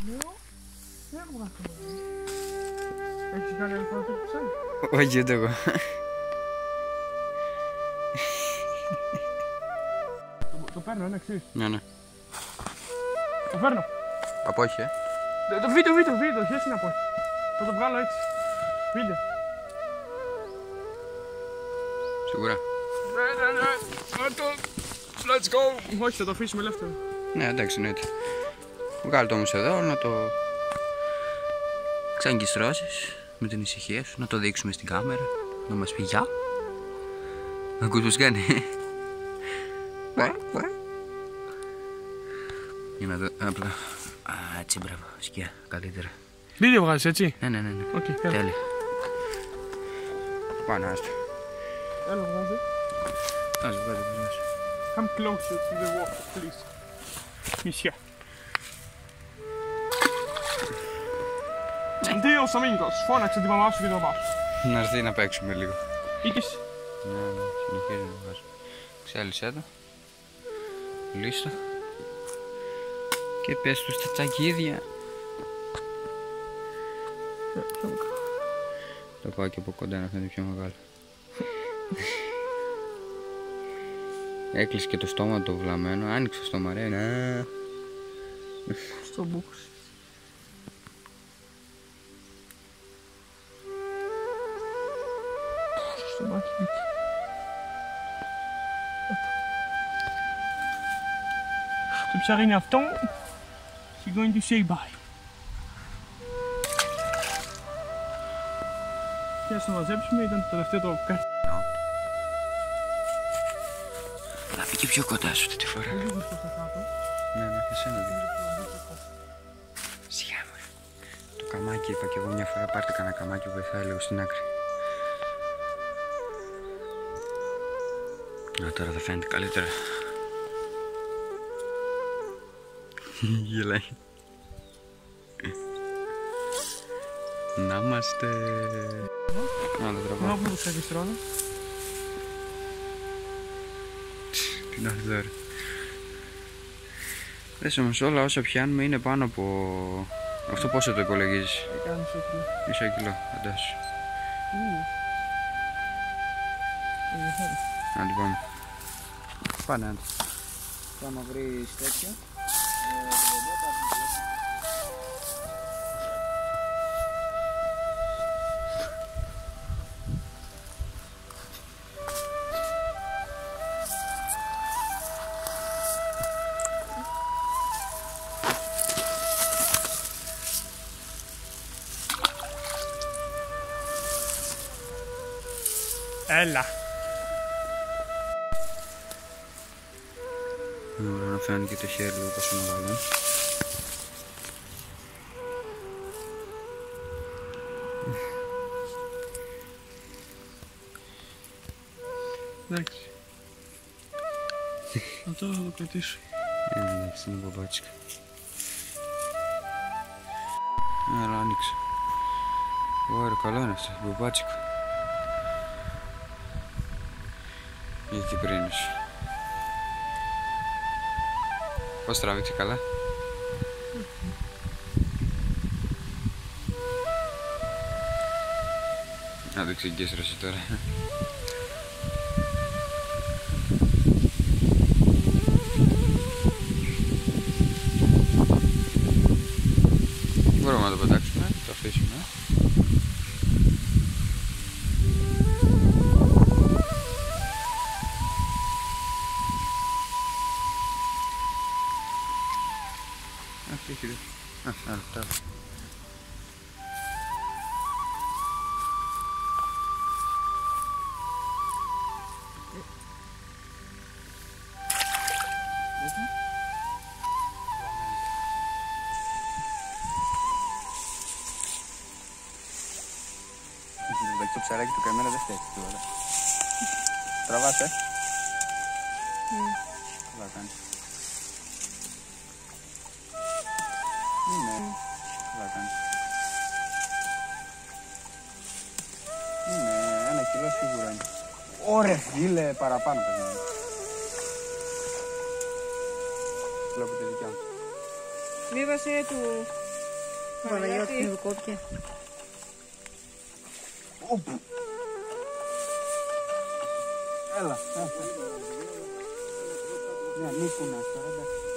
Λέω, δεν έχω βγάλει το μαγαζί. Έχεις κάνει άλλη φορά το ψάρι? Όχι, ούτε εγώ. Το παίρνω, ναι, ξέρεις. Ναι. Το παίρνω. Από όχι, Το βίντεο, χες είναι από όχι. Θα το βγάλω έτσι. Βίντεο. Σίγουρα. Ναι. Let's go. Όχι, θα το αφήσουμε ελεύθερο. Ναι, εντάξει, εννοείται. Βγάλω το όμως εδώ, να το ξαγκιστρώσεις με την ησυχία σου, να το δείξουμε στην κάμερα, να μας πει γεια. Να ακούς πως κάνει. Για να δω, απλά. Α, έτσι, μπράβο, σκιά, καλύτερα. Βίντεο βγάζεις, έτσι. Ναι. Okay, τέλεια. Πάνω, άστο. Έλα, βγάζει. Βγάζει. Come closer to the water, please. Monsieur. Αντίος αμίγκος, φώναξε τη μαμά σου και το παπά σου. Να έρθει να παίξουμε λίγο. Ήκες. Ναι, συνεχίζει να βγάζει. Ξέλισέ το. Λύστο. Και πες του στα τσακίδια. Το πάω και από κοντά να φαίνεται πιο μεγάλο. Έκλεισε και το στόμα το βλαμμένο. Άνοιξε το στόμα, ρε. Ναι. Στο μπούκος. Στο μπάκι μπήκε. Το ψάρι είναι αυτό. She's going to say bye. Και ας το μαζέψουμε, ήταν το τελευταίο το κάτι. Θα φύγει πιο κοντά σου αυτή τη φορά. Λίγο στο κάτω. Ναι, εσένα δείτε. Σιγά μου. Το καμάκι είπα και εγώ μια φορά, πάρτε κανένα καμάκι που βοηθάει λίγο στην άκρη. Τώρα θα φαίνεται καλύτερα. Γελάει. Να είμαστε. Να το τραβάω. Να πούμε το ξακιστρώνω. Τι να δει τώρα. Δες όμως όλα όσα πιάνουμε είναι πάνω από... Αυτό πόσο το υπολογίζεις? Κάνει μισό κιλό. Μισό κιλό, φαντάσου. Να την πάμε. Πάνε άντε. Και άμα βρεις τέτοιο, Έλα. Ωραία, να φαίνεται και το χέρι λίγο πόσο μεγάλο. Εντάξει. Τώρα θα το κρατήσω. Εντάξει, είναι μπομπάτσικα. Έλα, άνοιξε. Ωραία, καλό είναι αυτό, μπομπάτσικο. Γιατί πρίνεις. Πώς τράβηξε καλά? Να το ξεκίνησε τώρα. Μπορούμε να το πετάξουμε, το αφήσουμε. Τώρα. Το ψαράκι του καημένα δεν φταίει τώρα. Τραβάτε. Καλά κάνει. Ναι, καλά κάνει. Ναι, 1 κιλό σίγουρα είναι. Ωραία, φίλε, παραπάνω παίρνει. Βλέπω τη δικιά μου. Μήπως είναι του Παναγιώτη μου κόπηκε. Έλα. Ναι, μη κουνάς τώρα, εντάξει.